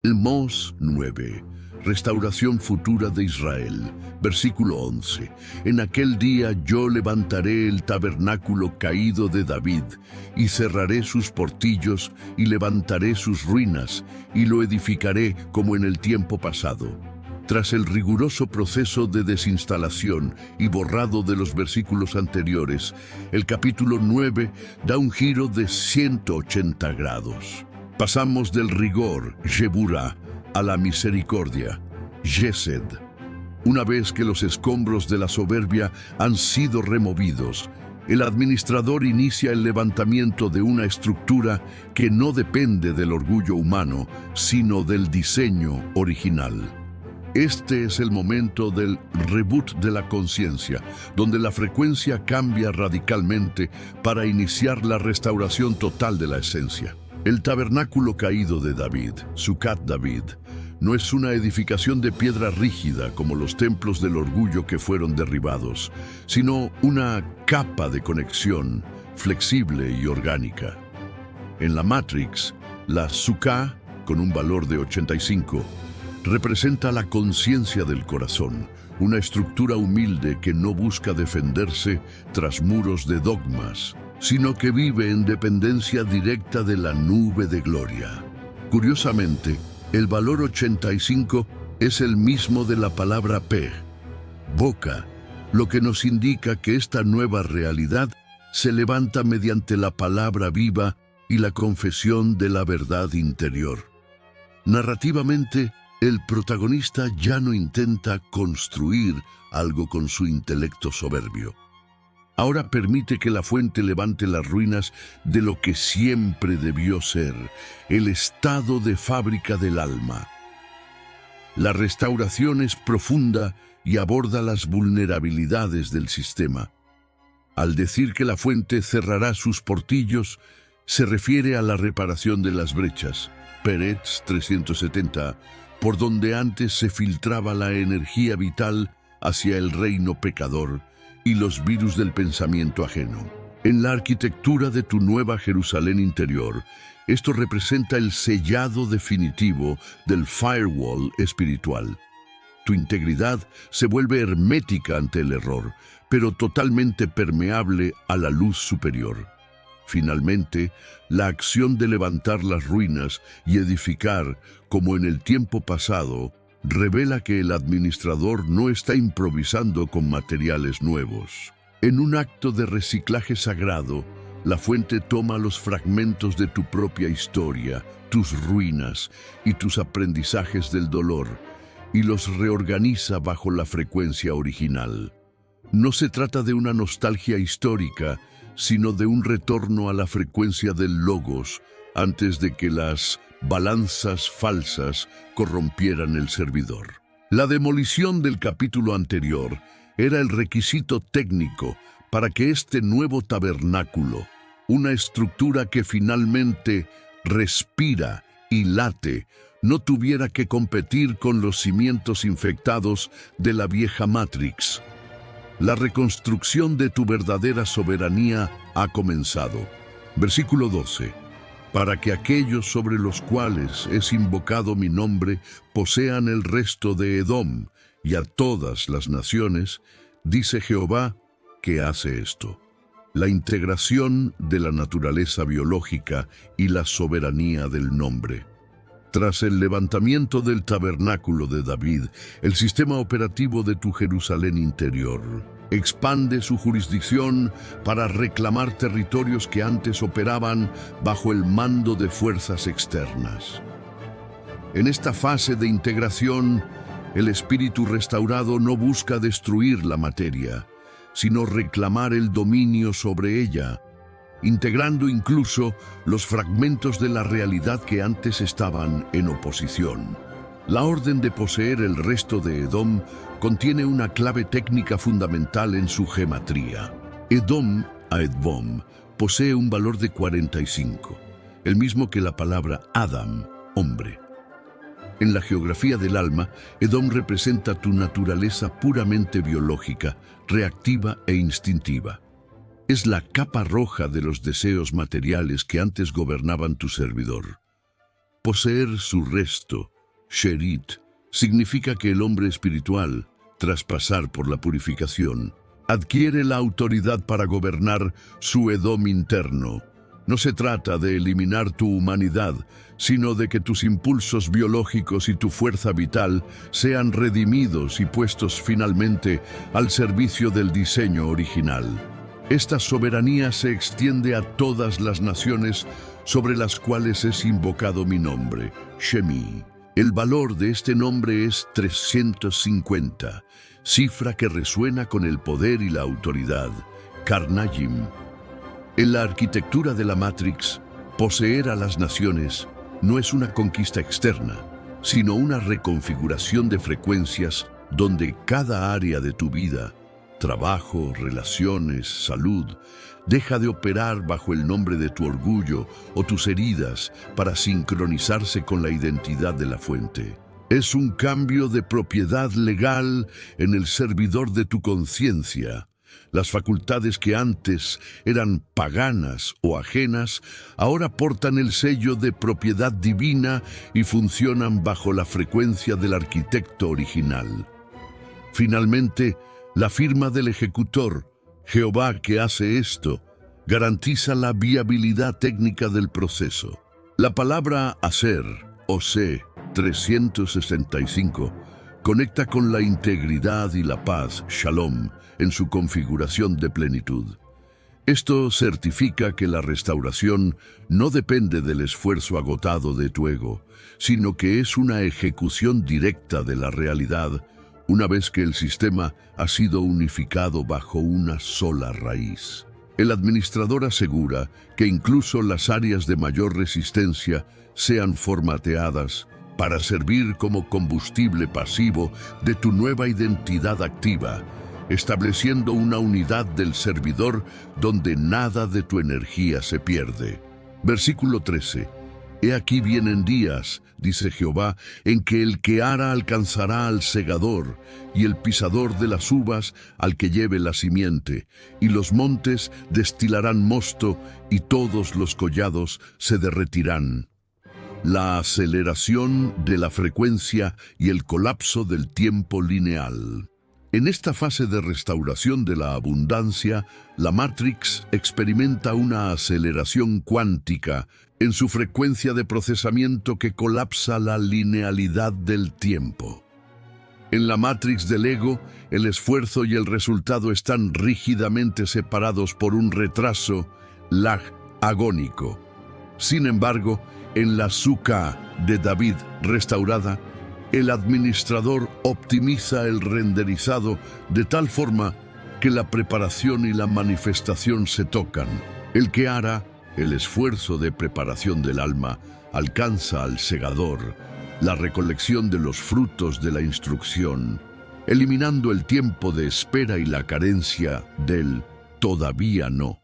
Salmos 9. Restauración futura de Israel. Versículo 11. En aquel día yo levantaré el tabernáculo caído de David, y cerraré sus portillos, y levantaré sus ruinas, y lo edificaré como en el tiempo pasado. Tras el riguroso proceso de desinstalación y borrado de los versículos anteriores, el capítulo 9 da un giro de 180 grados. Pasamos del rigor, Geburah, a la misericordia, Gesed. Una vez que los escombros de la soberbia han sido removidos, el administrador inicia el levantamiento de una estructura que no depende del orgullo humano, sino del diseño original. Este es el momento del reboot de la conciencia, donde la frecuencia cambia radicalmente para iniciar la restauración total de la esencia. El tabernáculo caído de David, Sucat David, no es una edificación de piedra rígida como los templos del orgullo que fueron derribados, sino una capa de conexión flexible y orgánica. En la Matrix, la Sukkah, con un valor de 85, representa la conciencia del corazón, una estructura humilde que no busca defenderse tras muros de dogmas, sino que vive en dependencia directa de la nube de gloria. Curiosamente, el valor 85 es el mismo de la palabra Peh, boca, lo que nos indica que esta nueva realidad se levanta mediante la palabra viva y la confesión de la verdad interior. Narrativamente, el protagonista ya no intenta construir algo con su intelecto soberbio. Ahora permite que la fuente levante las ruinas de lo que siempre debió ser, el estado de fábrica del alma. La restauración es profunda y aborda las vulnerabilidades del sistema. Al decir que la fuente cerrará sus portillos, se refiere a la reparación de las brechas, Peretz 370, por donde antes se filtraba la energía vital hacia el reino pecador y los virus del pensamiento ajeno. En la arquitectura de tu nueva Jerusalén interior, esto representa el sellado definitivo del firewall espiritual. Tu integridad se vuelve hermética ante el error, pero totalmente permeable a la luz superior. Finalmente, la acción de levantar las ruinas y edificar, como en el tiempo pasado, revela que el administrador no está improvisando con materiales nuevos. En un acto de reciclaje sagrado, la fuente toma los fragmentos de tu propia historia, tus ruinas y tus aprendizajes del dolor, y los reorganiza bajo la frecuencia original. No se trata de una nostalgia histórica, sino de un retorno a la frecuencia del logos antes de que las balanzas falsas corrompieran el servidor. La demolición del capítulo anterior era el requisito técnico para que este nuevo tabernáculo, una estructura que finalmente respira y late, no tuviera que competir con los cimientos infectados de la vieja Matrix. La reconstrucción de tu verdadera soberanía ha comenzado. Versículo 12. Para que aquellos sobre los cuales es invocado mi nombre posean el resto de Edom y a todas las naciones, dice Jehová que hace esto. La integración de la naturaleza biológica y la soberanía del nombre. Tras el levantamiento del tabernáculo de David, el sistema operativo de tu Jerusalén interior expande su jurisdicción para reclamar territorios que antes operaban bajo el mando de fuerzas externas. En esta fase de integración, el espíritu restaurado no busca destruir la materia, sino reclamar el dominio sobre ella, integrando incluso los fragmentos de la realidad que antes estaban en oposición. La orden de poseer el resto de Edom contiene una clave técnica fundamental en su gematría. Edom a Edom posee un valor de 45, el mismo que la palabra Adam, hombre. En la geografía del alma, Edom representa tu naturaleza puramente biológica, reactiva e instintiva. Es la capa roja de los deseos materiales que antes gobernaban tu servidor. Poseer su resto, Sherit, significa que el hombre espiritual, tras pasar por la purificación, adquiere la autoridad para gobernar su Edom interno. No se trata de eliminar tu humanidad, sino de que tus impulsos biológicos y tu fuerza vital sean redimidos y puestos finalmente al servicio del diseño original. Esta soberanía se extiende a todas las naciones sobre las cuales es invocado mi nombre, Shemi. El valor de este nombre es 350, cifra que resuena con el poder y la autoridad, Karnayim. En la arquitectura de la Matrix, poseer a las naciones no es una conquista externa, sino una reconfiguración de frecuencias donde cada área de tu vida, trabajo, relaciones, salud, deja de operar bajo el nombre de tu orgullo o tus heridas para sincronizarse con la identidad de la fuente. Es un cambio de propiedad legal en el servidor de tu conciencia. Las facultades que antes eran paganas o ajenas, ahora portan el sello de propiedad divina y funcionan bajo la frecuencia del arquitecto original. Finalmente, la firma del ejecutor, Jehová que hace esto, garantiza la viabilidad técnica del proceso. La palabra hacer, o sé, 365, conecta con la integridad y la paz, Shalom, en su configuración de plenitud. Esto certifica que la restauración no depende del esfuerzo agotado de tu ego, sino que es una ejecución directa de la realidad una vez que el sistema ha sido unificado bajo una sola raíz. El administrador asegura que incluso las áreas de mayor resistencia sean formateadas para servir como combustible pasivo de tu nueva identidad activa, estableciendo una unidad del servidor donde nada de tu energía se pierde. Versículo 13. He aquí vienen días, dice Jehová, en que el que ara alcanzará al segador, y el pisador de las uvas al que lleve la simiente, y los montes destilarán mosto, y todos los collados se derretirán. La aceleración de la frecuencia y el colapso del tiempo lineal. En esta fase de restauración de la abundancia, la Matrix experimenta una aceleración cuántica en su frecuencia de procesamiento que colapsa la linealidad del tiempo. En la Matrix del ego, el esfuerzo y el resultado están rígidamente separados por un retraso, lag agónico. Sin embargo, en la Sukkah de David restaurada, el administrador optimiza el renderizado de tal forma que la preparación y la manifestación se tocan. El que ara, el esfuerzo de preparación del alma, alcanza al segador, la recolección de los frutos de la instrucción, eliminando el tiempo de espera y la carencia del todavía no.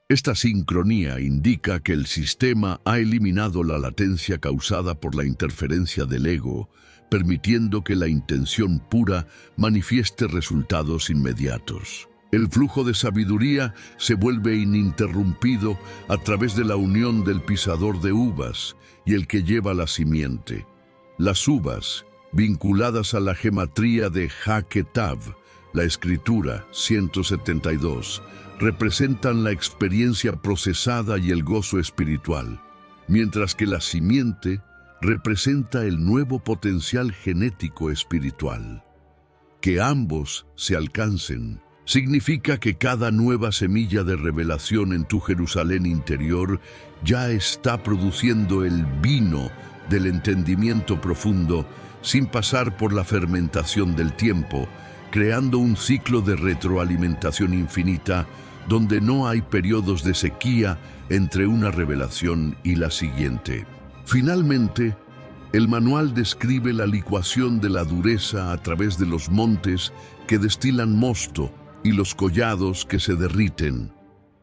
Esta sincronía indica que el sistema ha eliminado la latencia causada por la interferencia del ego, permitiendo que la intención pura manifieste resultados inmediatos. El flujo de sabiduría se vuelve ininterrumpido a través de la unión del pisador de uvas y el que lleva la simiente. Las uvas, vinculadas a la gematría de Ha-Ketav, la escritura 172, representan la experiencia procesada y el gozo espiritual, mientras que la simiente representa el nuevo potencial genético espiritual. Que ambos se alcancen significa que cada nueva semilla de revelación en tu Jerusalén interior ya está produciendo el vino del entendimiento profundo sin pasar por la fermentación del tiempo, creando un ciclo de retroalimentación infinita donde no hay periodos de sequía entre una revelación y la siguiente. Finalmente, el manual describe la licuación de la dureza a través de los montes que destilan mosto y los collados que se derriten.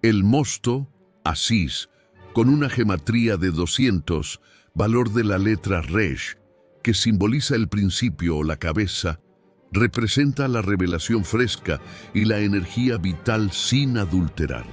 El mosto, Asís, con una gematría de 200, valor de la letra Resh, que simboliza el principio o la cabeza, representa la revelación fresca y la energía vital sin adulterar.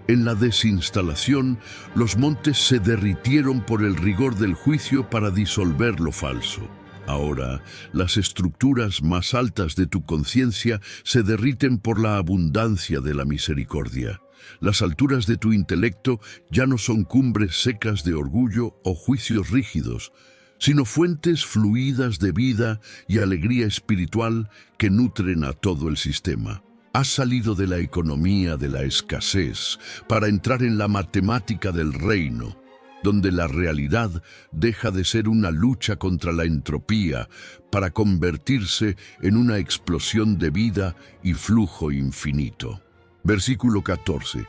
En la desinstalación, los montes se derritieron por el rigor del juicio para disolver lo falso. Ahora, las estructuras más altas de tu conciencia se derriten por la abundancia de la misericordia. Las alturas de tu intelecto ya no son cumbres secas de orgullo o juicios rígidos, sino fuentes fluidas de vida y alegría espiritual que nutren a todo el sistema. Has salido de la economía de la escasez para entrar en la matemática del reino, donde la realidad deja de ser una lucha contra la entropía para convertirse en una explosión de vida y flujo infinito. Versículo 14.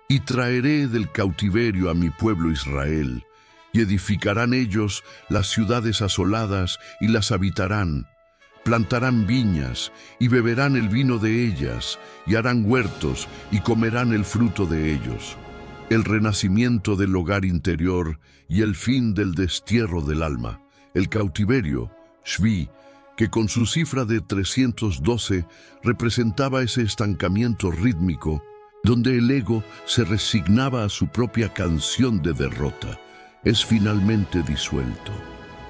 Y traeré del cautiverio a mi pueblo Israel, y edificarán ellos las ciudades asoladas y las habitarán. Plantarán viñas y beberán el vino de ellas, y harán huertos y comerán el fruto de ellos. El renacimiento del hogar interior y el fin del destierro del alma. El cautiverio, Shvi, que con su cifra de 312 representaba ese estancamiento rítmico, donde el ego se resignaba a su propia canción de derrota, es finalmente disuelto.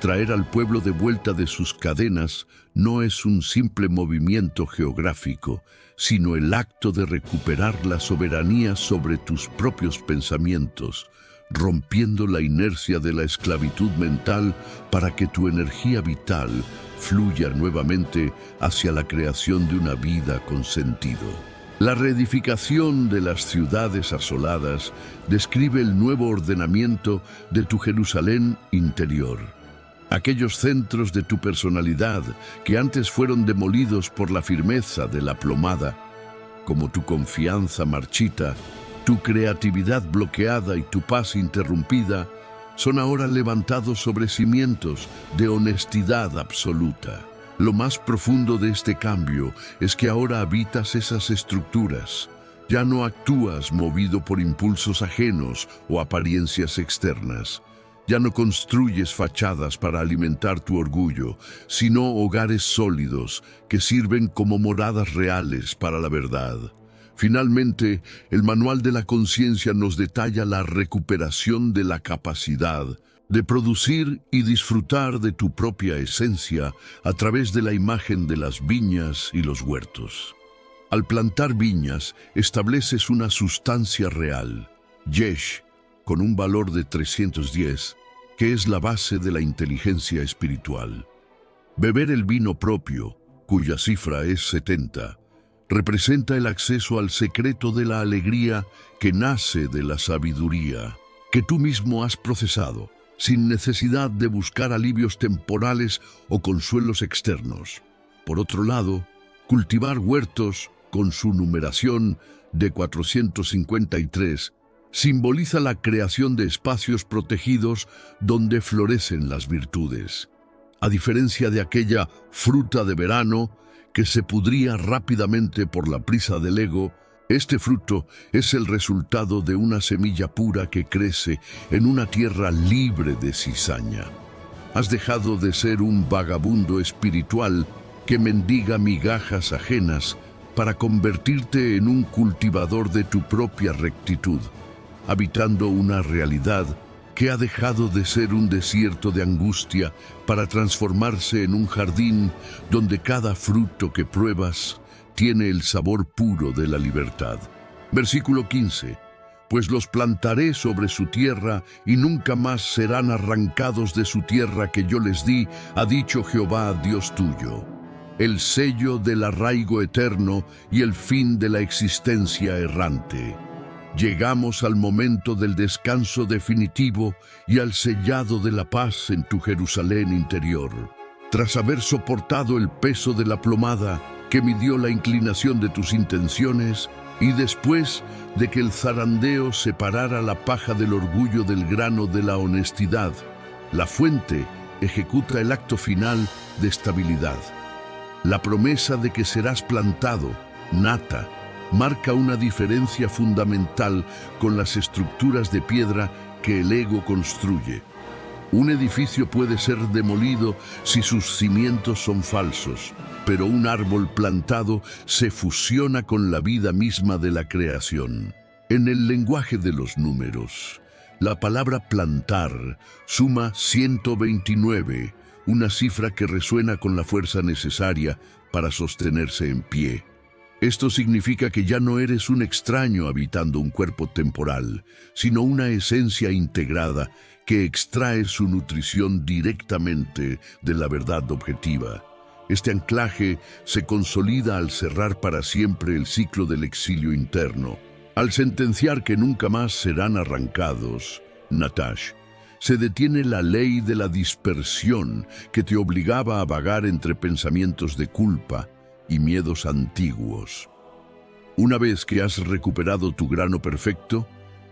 Traer al pueblo de vuelta de sus cadenas no es un simple movimiento geográfico, sino el acto de recuperar la soberanía sobre tus propios pensamientos, rompiendo la inercia de la esclavitud mental para que tu energía vital fluya nuevamente hacia la creación de una vida con sentido. La reedificación de las ciudades asoladas describe el nuevo ordenamiento de tu Jerusalén interior. Aquellos centros de tu personalidad que antes fueron demolidos por la firmeza de la plomada, como tu confianza marchita, tu creatividad bloqueada y tu paz interrumpida, son ahora levantados sobre cimientos de honestidad absoluta. Lo más profundo de este cambio es que ahora habitas esas estructuras. Ya no actúas movido por impulsos ajenos o apariencias externas. Ya no construyes fachadas para alimentar tu orgullo, sino hogares sólidos que sirven como moradas reales para la verdad. Finalmente, el Manual de la Conciencia nos detalla la recuperación de la capacidad de producir y disfrutar de tu propia esencia a través de la imagen de las viñas y los huertos. Al plantar viñas, estableces una sustancia real, Yesh, con un valor de 310, que es la base de la inteligencia espiritual. Beber el vino propio, cuya cifra es 70, representa el acceso al secreto de la alegría que nace de la sabiduría, que tú mismo has procesado, sin necesidad de buscar alivios temporales o consuelos externos. Por otro lado, cultivar huertos, con su numeración de 453, simboliza la creación de espacios protegidos donde florecen las virtudes. A diferencia de aquella fruta de verano que se pudría rápidamente por la prisa del ego, este fruto es el resultado de una semilla pura que crece en una tierra libre de cizaña. Has dejado de ser un vagabundo espiritual que mendiga migajas ajenas para convertirte en un cultivador de tu propia rectitud, habitando una realidad que ha dejado de ser un desierto de angustia para transformarse en un jardín donde cada fruto que pruebas tiene el sabor puro de la libertad. Versículo 15. Pues los plantaré sobre su tierra y nunca más serán arrancados de su tierra que yo les di, ha dicho Jehová, Dios tuyo. El sello del arraigo eterno y el fin de la existencia errante. Llegamos al momento del descanso definitivo y al sellado de la paz en tu Jerusalén interior. Tras haber soportado el peso de la plomada que midió la inclinación de tus intenciones, y después de que el zarandeo separara la paja del orgullo del grano de la honestidad, la fuente ejecuta el acto final de estabilidad. La promesa de que serás plantado, nata, marca una diferencia fundamental con las estructuras de piedra que el ego construye. Un edificio puede ser demolido si sus cimientos son falsos, pero un árbol plantado se fusiona con la vida misma de la creación. En el lenguaje de los números, la palabra plantar suma 129, una cifra que resuena con la fuerza necesaria para sostenerse en pie. Esto significa que ya no eres un extraño habitando un cuerpo temporal, sino una esencia integrada que extrae su nutrición directamente de la verdad objetiva. Este anclaje se consolida al cerrar para siempre el ciclo del exilio interno. Al sentenciar que nunca más serán arrancados, Natash, se detiene la ley de la dispersión que te obligaba a vagar entre pensamientos de culpa y miedos antiguos. Una vez que has recuperado tu grano perfecto,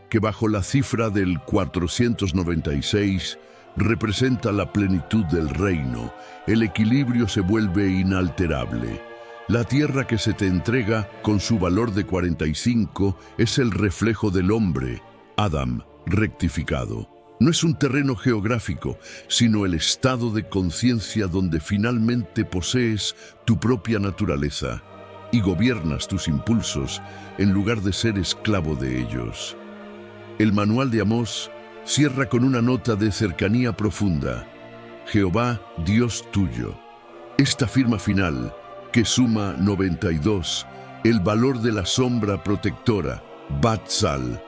que bajo la cifra del 496 representa la plenitud del reino, el equilibrio se vuelve inalterable. La tierra que se te entrega con su valor de 45 es el reflejo del hombre, Adam, rectificado. No es un terreno geográfico, sino el estado de conciencia donde finalmente posees tu propia naturaleza y gobiernas tus impulsos en lugar de ser esclavo de ellos. El manual de Amós cierra con una nota de cercanía profunda. Jehová, Dios tuyo. Esta firma final, que suma 92, el valor de la sombra protectora, Batzal,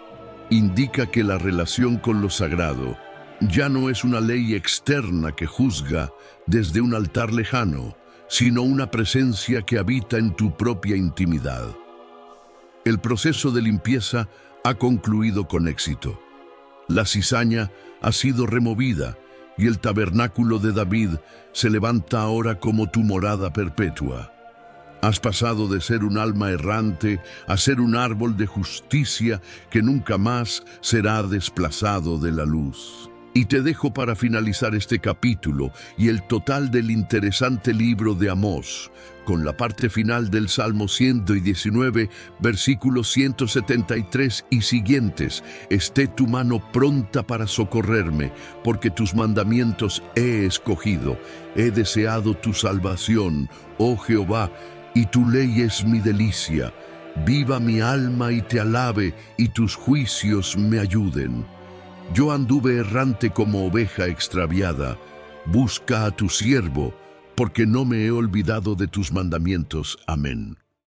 indica que la relación con lo sagrado ya no es una ley externa que juzga desde un altar lejano, sino una presencia que habita en tu propia intimidad. El proceso de limpieza ha concluido con éxito. La cizaña ha sido removida y el tabernáculo de David se levanta ahora como tu morada perpetua. Has pasado de ser un alma errante a ser un árbol de justicia que nunca más será desplazado de la luz. Y te dejo para finalizar este capítulo y el total del interesante libro de Amós, con la parte final del Salmo 119, versículos 173 y siguientes. Esté tu mano pronta para socorrerme, porque tus mandamientos he escogido. He deseado tu salvación, oh Jehová, y tu ley es mi delicia. Viva mi alma y te alabe, y tus juicios me ayuden. Yo anduve errante como oveja extraviada. Busca a tu siervo, porque no me he olvidado de tus mandamientos. Amén.